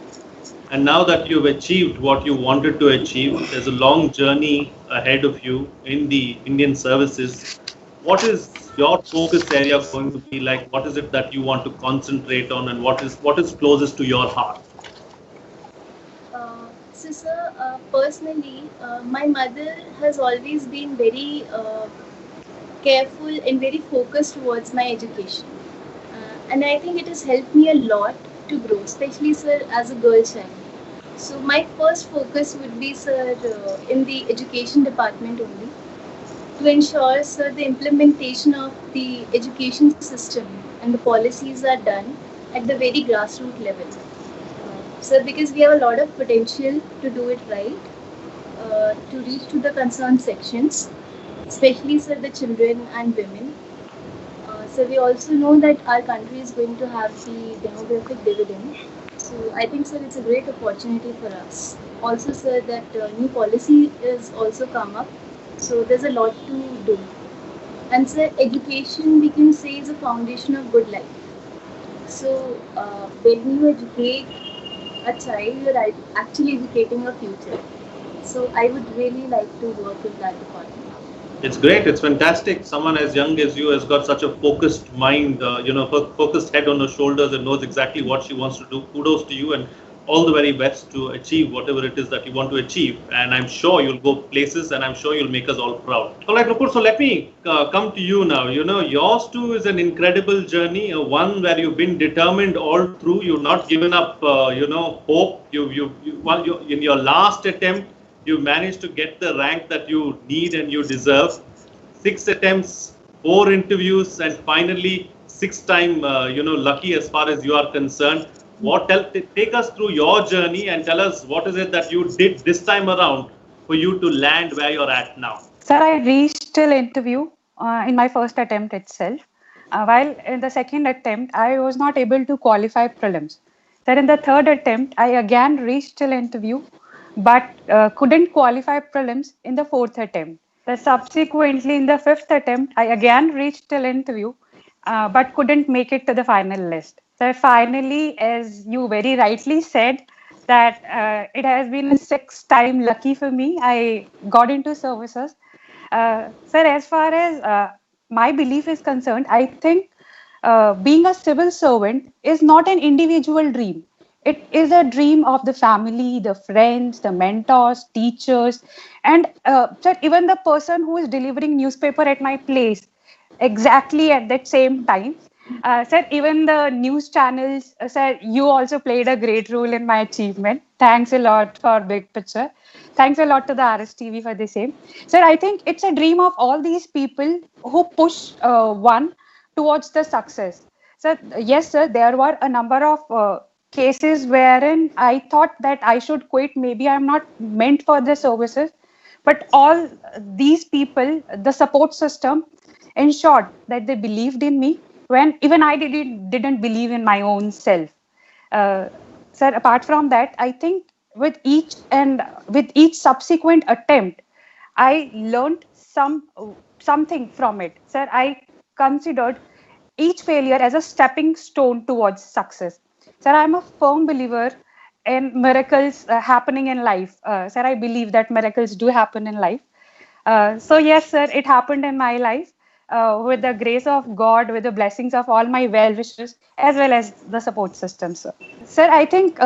And now that you've achieved what you wanted to achieve, there's a long journey ahead of you in the Indian services. What is your focus area going to be like? What is it that you want to concentrate on, and what is closest to your heart? So, sir, personally, my mother has always been very careful and very focused towards my education. And I think it has helped me a lot to grow, especially, sir, as a girl child. So, my first focus would be, sir, in the education department only to ensure, sir, the implementation of the education system and the policies are done at the very grassroots level. So, because we have a lot of potential to do it right, to reach to the concerned sections, especially sir, the children and women. So we also know that our country is going to have the demographic dividend. So I think sir, it's a great opportunity for us. Also sir, that new policy is also come up. So there's a lot to do. And sir, education we can say is a foundation of good life. So when you educate a child, you're actually educating a future. So I would really like to work in that department. It's great. It's fantastic. Someone as young as you has got such a focused mind, focused head on her shoulders and knows exactly what she wants to do. Kudos to you and all the very best to achieve whatever it is that you want to achieve. And I'm sure you'll go places and I'm sure you'll make us all proud. All right, Nupur, so let me come to you now. Yours too is an incredible journey, one where you've been determined all through. You've not given up, hope. In your last attempt, you managed to get the rank that you need and you deserve. 6 attempts, 4 interviews, and finally 6th time, lucky as far as you are concerned. Take us through your journey and tell us what is it that you did this time around for you to land where you're at now. Sir, I reached till interview in my first attempt itself. While in the second attempt, I was not able to qualify prelims. Then in the third attempt, I again reached till interview, but couldn't qualify prelims in the fourth attempt. Then subsequently, in the fifth attempt, I again reached till interview, but couldn't make it to the final list. So finally, as you very rightly said, that it has been a 6th time lucky for me. I got into services. Sir, as far as my belief is concerned, I think being a civil servant is not an individual dream. It is a dream of the family, the friends, the mentors, teachers, and sir, even the person who is delivering newspaper at my place exactly at that same time. Sir, even the news channels, sir, you also played a great role in my achievement. Thanks a lot for Big Picture. Thanks a lot to the RSTV for the same. Sir, I think it's a dream of all these people who push one towards the success. Sir, yes, sir, there were a number of cases wherein I thought that I should quit. Maybe I'm not meant for the services. But all these people, the support system, ensured that they believed in me when even I didn't believe in my own self. Sir, apart from that, I think with each subsequent attempt, I learned something from it. Sir, I considered each failure as a stepping stone towards success. Sir, I'm a firm believer in miracles happening in life. Sir, I believe that miracles do happen in life. So yes, sir, it happened in my life with the grace of God, with the blessings of all my well-wishers, as well as the support system, sir. Sir, I think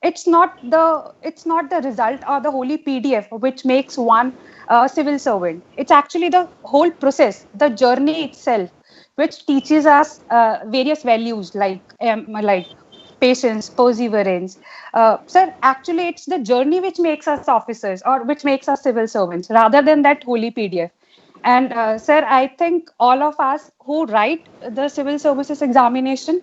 it's not the result or the holy PDF which makes one a civil servant. It's actually the whole process, the journey itself, which teaches us various values like patience, perseverance. Sir, actually, it's the journey which makes us officers or which makes us civil servants rather than that holy PDF. And sir, I think all of us who write the civil services examination,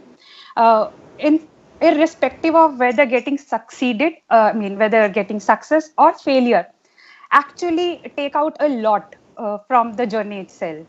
in irrespective of whether getting succeeded, whether getting success or failure, actually take out a lot from the journey itself.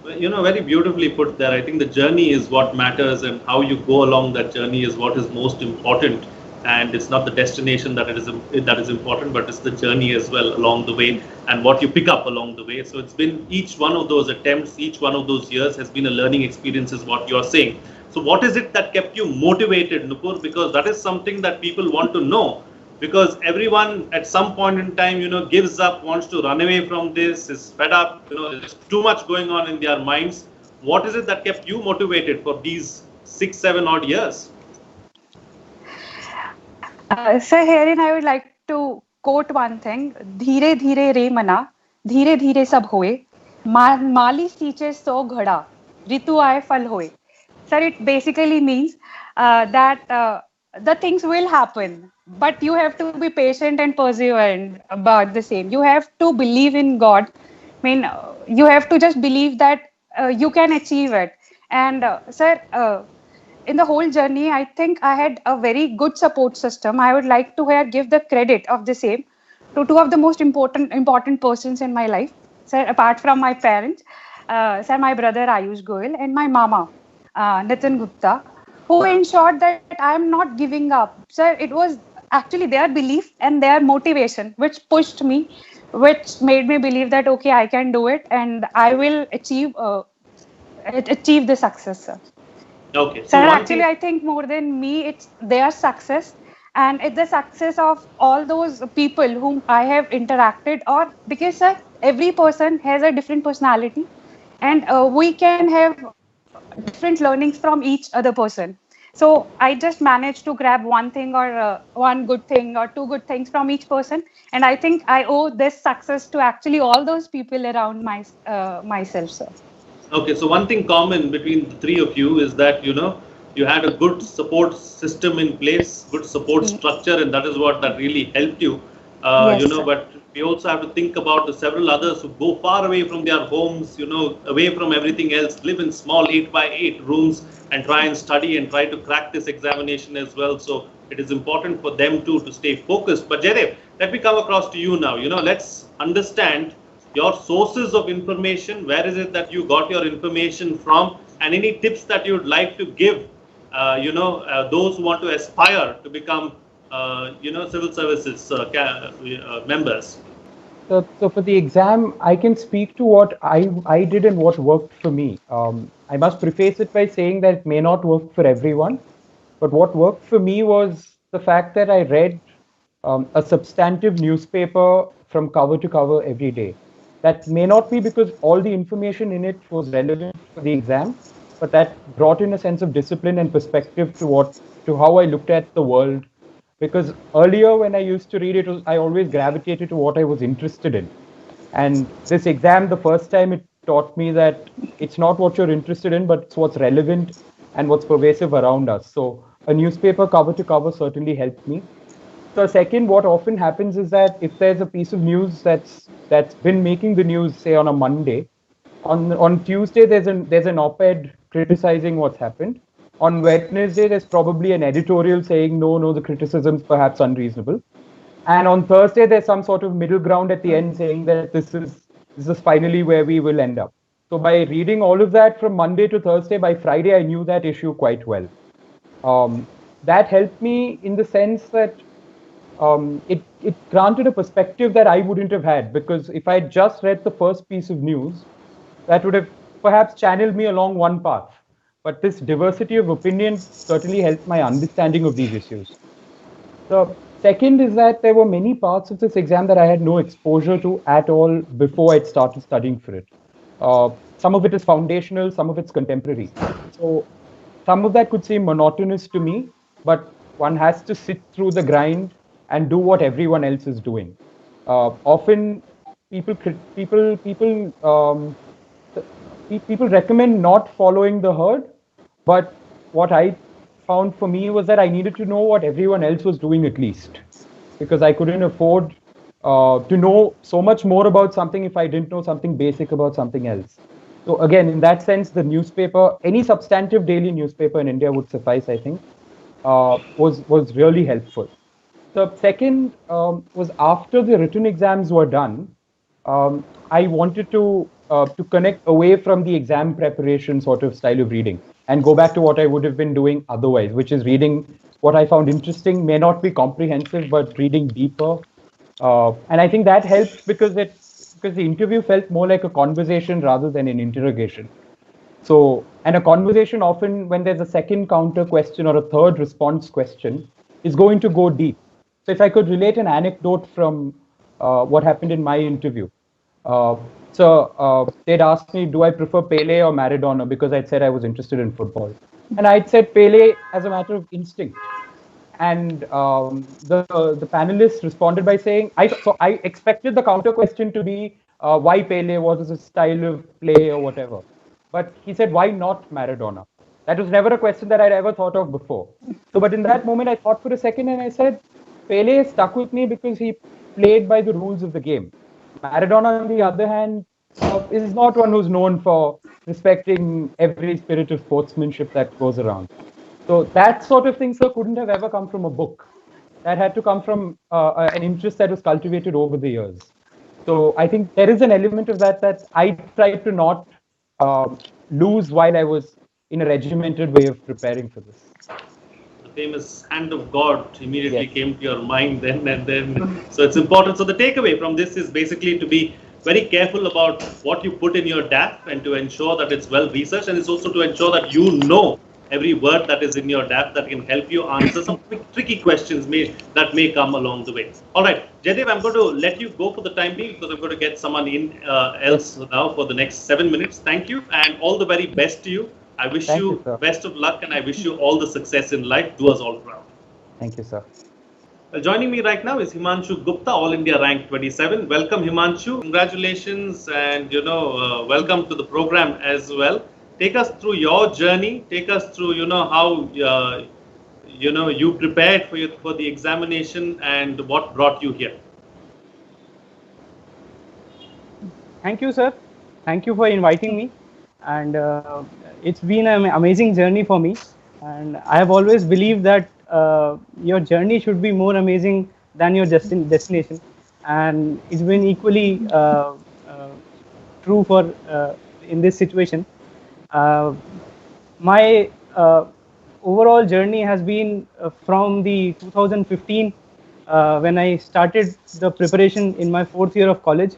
Very beautifully put there. I think the journey is what matters, and how you go along that journey is what is most important. And it's not the destination that is important, but it's the journey as well along the way, and what you pick up along the way. So it's been each one of those attempts, each one of those years has been a learning experience, is what you're saying. So what is it that kept you motivated, Nupur? Because that is something that people want to know. Because everyone at some point in time, gives up, wants to run away from this, is fed up, there's too much going on in their minds. What is it that kept you motivated for these 6-7 odd years? So herein I would like to quote one thing: "धीरे धीरे रे मना, धीरे धीरे सब होए, माली सींचे सो घड़ा, ऋतु आए फल होए." Sir, it basically means that the things will happen, but you have to be patient and perseverant about the same. You have to believe in God. You have to just believe that you can achieve it. And sir, in the whole journey, I think I had a very good support system. I would like to give the credit of the same to two of the most important persons in my life, sir, apart from my parents. Sir, my brother Ayush Goyal and my mama, Nitin Gupta, who ensured that I am not giving up. Sir, it was actually their belief and their motivation which pushed me, which made me believe that, okay, I can do it and I will achieve the success, sir. Okay. So sir, actually, I think more than me, it's their success, and it's the success of all those people whom I have interacted. Or because sir, every person has a different personality, and we can have different learnings from each other person. So I just managed to grab one thing, or one good thing, or two good things from each person, and I think I owe this success to actually all those people around myself, sir. Okay, so one thing common between the three of you is that you had a good support system in place, good support structure, and that is what that really helped you. Yes, but we also have to think about the several others who go far away from their homes, away from everything else, live in small 8x8 rooms and try and study and try to crack this examination as well. So it is important for them too to stay focused. But Jaidev, let me come across to you now. Let's understand your sources of information. Where is it that you got your information from, and any tips that you would like to give those who want to aspire to become civil services members? So for the exam, I can speak to what I did and what worked for me. I must preface it by saying that it may not work for everyone, but what worked for me was the fact that I read a substantive newspaper from cover to cover every day. That may not be because all the information in it was relevant for the exam, but that brought in a sense of discipline and perspective to how I looked at the world. Because earlier when I used to read it, I always gravitated to what I was interested in. And this exam, the first time, it taught me that it's not what you're interested in, but it's what's relevant and what's pervasive around us. So a newspaper cover to cover certainly helped me. So second, what often happens is that if there's a piece of news that's been making the news, say on a Monday, on Tuesday there's an op-ed criticizing what's happened. On Wednesday there's probably an editorial saying no, the criticism's perhaps unreasonable. And on Thursday there's some sort of middle ground at the end saying that this is finally where we will end up. So by reading all of that from Monday to Thursday, by Friday I knew that issue quite well. That helped me in the sense that it granted a perspective that I wouldn't have had, because if I had just read the first piece of news, that would have perhaps channeled me along one path. But this diversity of opinion certainly helped my understanding of these issues. The second is that there were many parts of this exam that I had no exposure to at all before I'd started studying for it. Some of it is foundational, some of it's contemporary. So some of that could seem monotonous to me, but one has to sit through the grind and do what everyone else is doing. Often people recommend not following the herd, but what I found for me was that I needed to know what everyone else was doing at least, because I couldn't afford to know so much more about something if I didn't know something basic about something else. So again, in that sense, the newspaper, any substantive daily newspaper in India would suffice, I think, was really helpful. The second was after the written exams were done, I wanted to connect away from the exam preparation sort of style of reading and go back to what I would have been doing otherwise, which is reading what I found interesting, may not be comprehensive, but reading deeper. And I think that helped because the interview felt more like a conversation rather than an interrogation. So, and a conversation often, when there's a second counter question or a third response question, is going to go deep. So, if I could relate an anecdote from what happened in my interview. They'd asked me, do I prefer Pele or Maradona? Because I'd said I was interested in football. And I'd said Pele as a matter of instinct. And the panelists responded by saying, I expected the counter question to be why Pele, what is his style of play or whatever. But he said, why not Maradona? That was never a question that I'd ever thought of before. So, but in that moment, I thought for a second and I said, Pele stuck with me because he played by the rules of the game. Maradona, on the other hand, is not one who's known for respecting every spirit of sportsmanship that goes around. So that sort of thing, sir, couldn't have ever come from a book. That had to come from an interest that was cultivated over the years. So I think there is an element of that I tried to not lose while I was in a regimented way of preparing for this. The famous hand of God immediately came to your mind then and then. So it's important. So the takeaway from this is basically to be very careful about what you put in your DAF and to ensure that it's well researched, and it's also to ensure that you know every word that is in your DAF that can help you answer some tricky questions that may come along the way. All right, Jaidev, I'm going to let you go for the time being because I'm going to get someone in else now for the next 7 minutes. Thank you and all the very best to you. I wish you best of luck and I wish you all the success in life. Do us all proud. Thank you, sir. Well, joining me right now is Himanshu Gupta, All India rank 27. Welcome, Himanshu. Congratulations and, welcome to the program as well. Take us through your journey. Take us through, how, you prepared for the examination and what brought you here. Thank you, sir. Thank you for inviting me. And it's been an amazing journey for me. And I have always believed that your journey should be more amazing than your destination. And it's been equally true for in this situation. My overall journey has been from the 2015 when I started the preparation in my 4th year of college,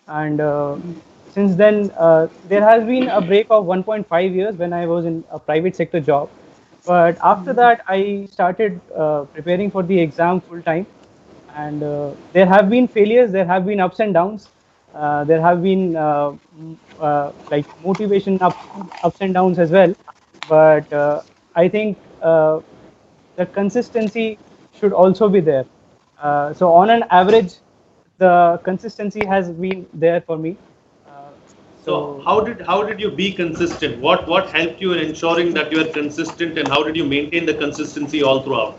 and since then there has been a break of 1.5 years when I was in a private sector job. But after that I started preparing for the exam full time, and there have been failures, there have been ups and downs. There have been like motivation ups and downs as well, but I think the consistency should also be there. So on an average, the consistency has been there for me. So how did you be consistent? What helped you in ensuring that you are consistent, and how did you maintain the consistency all throughout?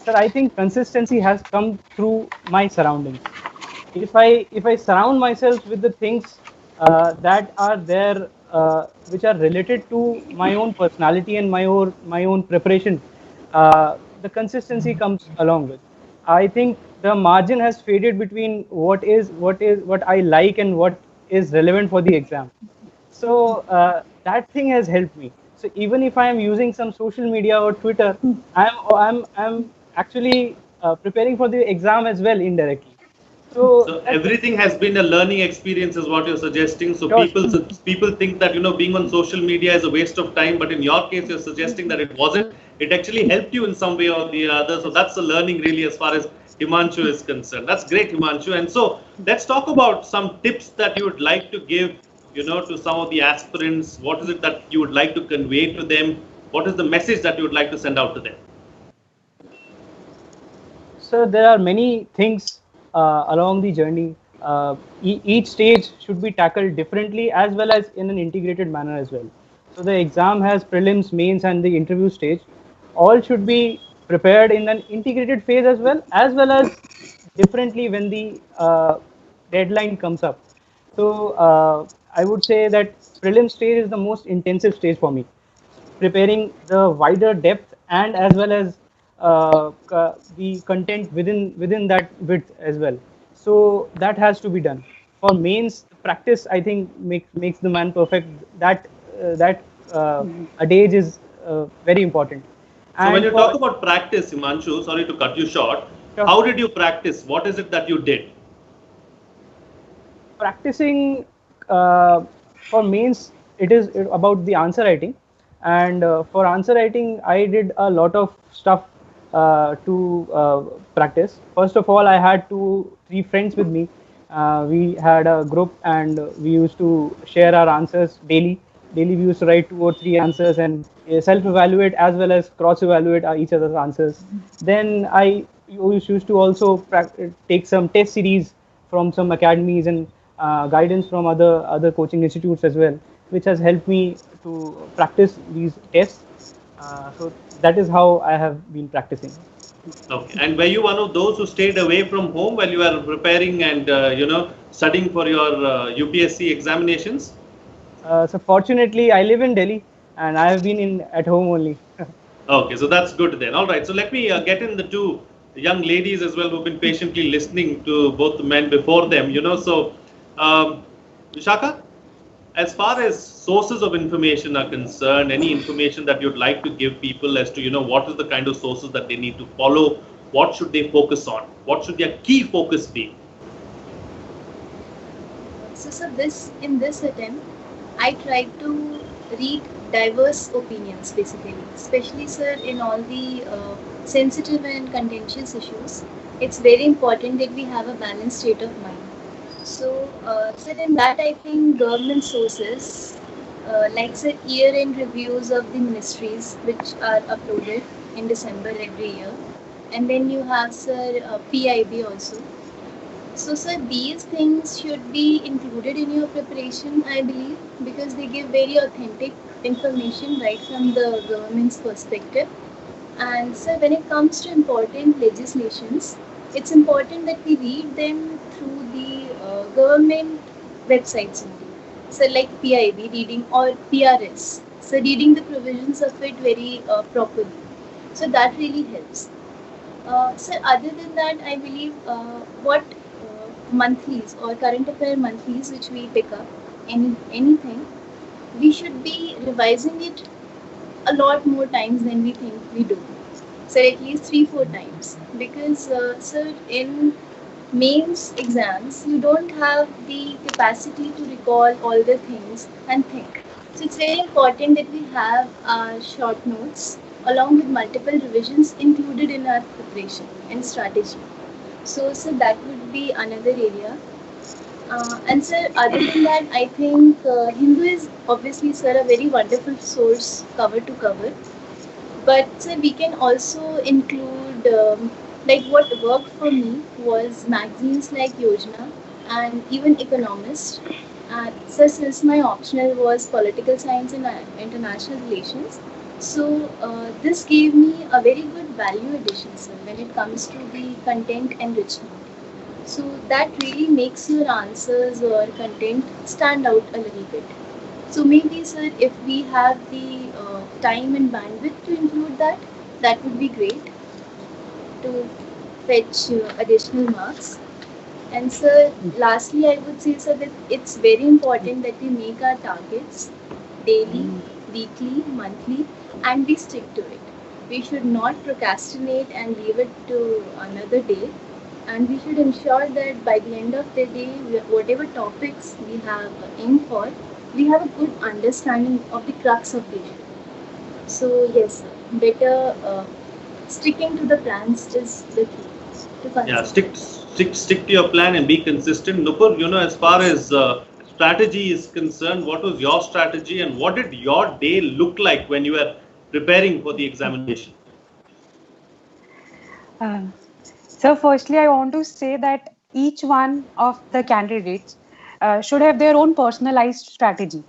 Sir, I think consistency has come through my surroundings. If I surround myself with the things that are there, which are related to my own personality and my own preparation, the consistency comes along with. I think the margin has faded between what I like and what is relevant for the exam. So that thing has helped me. So even if I am using some social media or Twitter, I'm actually preparing for the exam as well indirectly. So everything has been a learning experience is what you're suggesting. So people think that being on social media is a waste of time, but in your case you're suggesting that it wasn't. It actually helped you in some way or the other. So that's the learning really as far as Himanshu is concerned. That's great, Himanshu. And so let's talk about some tips that you would like to give to some of the aspirants. What is it that you would like to convey to them? What is the message that you would like to send out to them? So there are many things along the journey. Each stage should be tackled differently as well as in an integrated manner as well. So the exam has prelims, mains and the interview stage. All should be prepared in an integrated phase as well as differently when the deadline comes up. So I would say that prelim stage is the most intensive stage for me, preparing the wider depth and as well as the content within that width as well. So that has to be done. For mains, practice I think makes the man perfect. That adage is very important. So when And you for talk about practice, Himanshu, sorry to cut you short, Sure. how did you practice? What is it that you did? practicing for mains, it is about the answer writing, and for answer writing I did a lot of stuff to practice. First of all, I had 2-3 friends with me. We had a group and we used to share our answers daily. We used to write 2 or 3 answers and self evaluate as well as cross evaluate each other's answers. Then I used to also take some test series from some academies and guidance from other coaching institutes as well, which has helped me to practice these tests. So that is how I have been practicing. Okay. And were you one of those who stayed away from home while you were preparing and studying for your UPSC examinations? So fortunately, I live in Delhi and I have been at home only. Okay, so that's good then. All right, so let me get in the two young ladies as well who've been patiently listening to both the men before them. So Vishaka, as far as sources of information are concerned, any information that you'd like to give people as to what is the kind of sources that they need to follow, what should they focus on, what should their key focus be? So in this attempt, I tried to read diverse opinions basically, especially sir in all the sensitive and contentious issues. It's very important that we have a balanced state of mind. So, sir, in that I think government sources, like sir, year-end reviews of the ministries which are uploaded in December every year, and then you have sir PIB also. So, sir, these things should be included in your preparation, I believe, because they give very authentic information right from the government's perspective. And sir, when it comes to important legislations, it's important that we read them through the government websites only. So like PIB reading or PRS, so reading the provisions of it very properly. So that really helps. So other than that, I believe what monthlies or current affair monthlies which we pick up, anything, we should be revising it a lot more times than we think we do. So at least 3-4 times, because sir, in mains exams you don't have the capacity to recall all the things and think. So it's very important that we have our short notes along with multiple revisions included in our preparation and strategy. So that would be another area. And sir, other than that, I think Hindu is obviously, sir, a very wonderful source cover to cover. But sir, we can also include, like what worked for me was magazines like Yojana and even Economist. And sir, since my optional was political science and international relations, so this gave me a very good value addition, sir, when it comes to the content enrichment. So that really makes your answers or content stand out a little bit. So maybe, sir, if we have the time and bandwidth to include that, that would be great to fetch additional marks. And sir, lastly, I would say, sir, that it's very important that we make our targets daily, weekly, monthly, and we stick to it. We should not procrastinate and leave it to another day. And we should ensure that by the end of the day, whatever topics we have aimed for, we have a good understanding of the crux of the issue. So yes, better sticking to the plans is the key to consider. Yeah, stick to your plan and be consistent. Nupur, as far as strategy is concerned, what was your strategy and what did your day look like when you were preparing for the examination? So firstly, I want to say that each one of the candidates should have their own personalized strategy.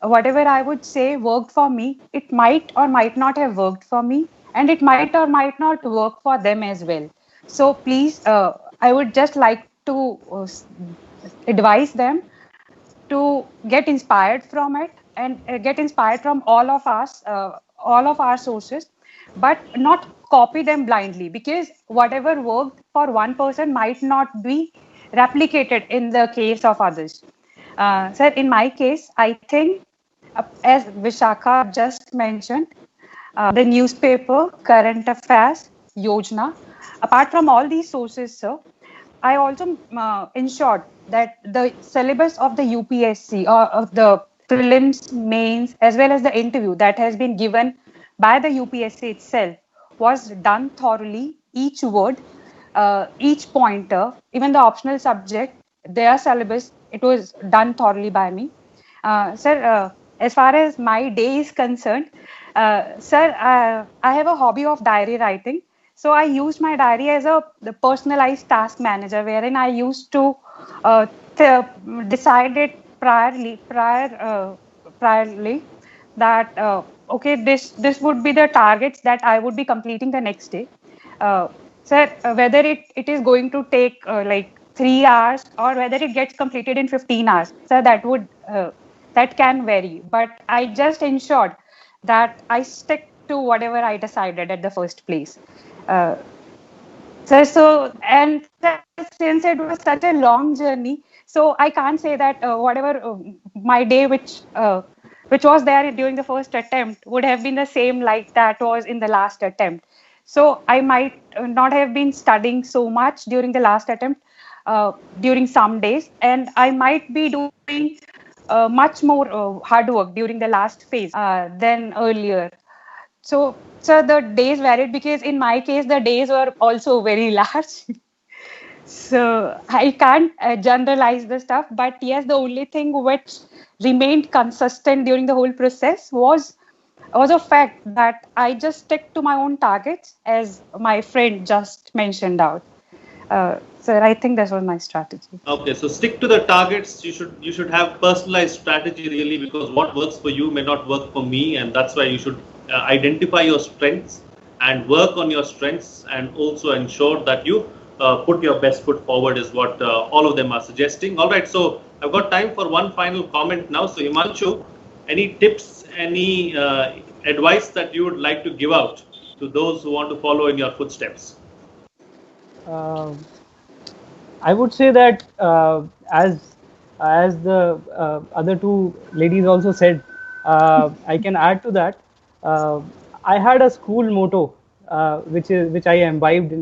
Whatever I would say worked for me, it might or might not have worked for me, and it might or might not work for them as well. So please, I would just like to advise them to get inspired from it and get inspired from all of us, all of our sources, but not copy them blindly, because whatever worked for one person might not be replicated in the case of others. Sir, in my case, I think, as Vishakha just mentioned, the newspaper, current affairs, Yojana. Apart from all these sources, sir, I also ensured that the syllabus of the UPSC or of the prelims, mains, as well as the interview that has been given by the UPSC itself was done thoroughly. Each word, each pointer, even the optional subject, their syllabus, it was done thoroughly by me. Sir, as far as my day is concerned, sir, I have a hobby of diary writing. So I used my diary as the personalized task manager, wherein I used to decide it priorly that okay, this would be the targets that I would be completing the next day. Sir, whether it is going to take like 3 hours or whether it gets completed in 15 hours, sir, that can vary. But I just ensured that I stick to whatever I decided at the first place. Sir, so, and since it was such a long journey, so I can't say that whatever my day, which was there during the first attempt, would have been the same like that was in the last attempt. So I might not have been studying so much during the last attempt during some days, and I might be doing much more hard work during the last phase than earlier. So the days varied, because in my case, the days were also very large. So I can't generalize the stuff, but yes, the only thing which remained consistent during the whole process was a fact that I just stick to my own targets, as my friend just mentioned out. So I think that was my strategy. Okay, so stick to the targets. You should have personalized strategy, really, because what works for you may not work for me, and that's why you should identify your strengths and work on your strengths, and also ensure that you put your best foot forward, is what all of them are suggesting. All right, so I've got time for one final comment now. So Himanshu, any tips, any advice that you would like to give out to those who want to follow in your footsteps? I would say that as the other two ladies also said, I can add to that. I had a school motto which I imbibed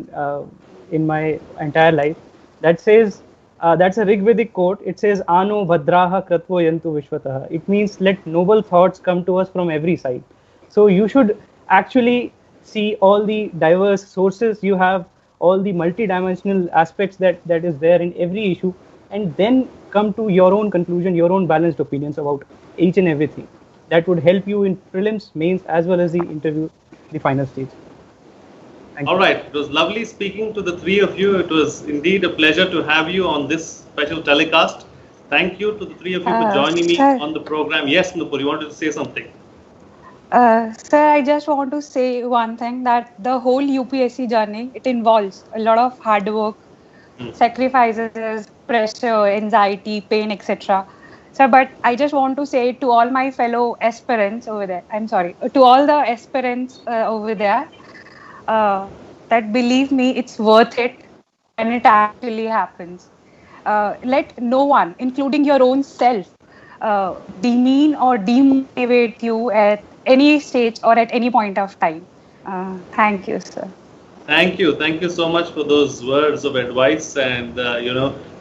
in my entire life. That says, that's a Rigvedic quote. It says, "Ano bhadraha kratvo yantu vishwataha." It means, let noble thoughts come to us from every side. So you should actually see all the diverse sources you have, all the multi-dimensional aspects that is there in every issue, and then come to your own conclusion, your own balanced opinions about each and everything. That would help you in prelims, mains, as well as the interview, the final stage. Thank you. All right, it was lovely speaking to the three of you. It was indeed a pleasure to have you on this special telecast. Thank you to the three of you for joining me on the program. Yes, Nupur, you wanted to say something? Sir, I just want to say one thing, that the whole UPSC journey, it involves a lot of hard work, sacrifices, pressure, anxiety, pain, etc. So, but I just want to say to all my fellow aspirants over there, to all the aspirants over there, that believe me, it's worth it when it actually happens. Let no one, including your own self, demean or demotivate you at any stage or at any point of time. Thank you, sir. Thank you so much for those words of advice, and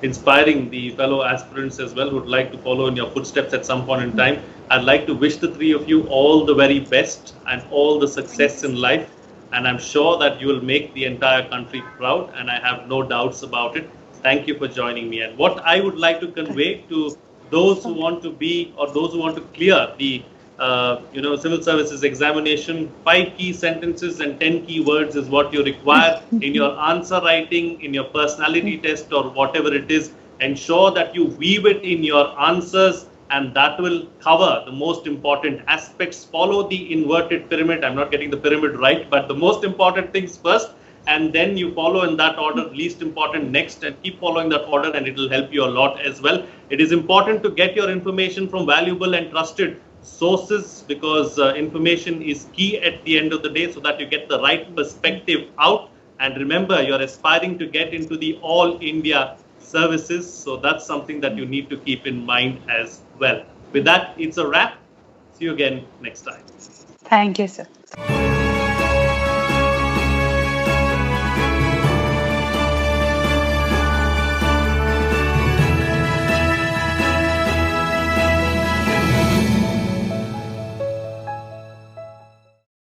inspiring the fellow aspirants as well who would like to follow in your footsteps at some point in time. I'd like to wish the three of you all the very best and all the success in life, and I'm sure that you will make the entire country proud, and I have no doubts about it. Thank you for joining me. And what I would like to convey to those who want to be, or those who want to clear the civil services examination, 5 key sentences and 10 key words is what you require in your answer writing, in your personality test, or whatever it is. Ensure that you weave it in your answers and that will cover the most important aspects. Follow the inverted pyramid. I'm not getting the pyramid right, but the most important things first, and then you follow in that order, least important next, and keep following that order, and it will help you a lot as well. It is important to get your information from valuable and trusted sources, because information is key at the end of the day, so that you get the right perspective out. And remember, you're aspiring to get into the All India services, so that's something that you need to keep in mind as well. With that, it's a wrap. See you again next time. Thank you, sir.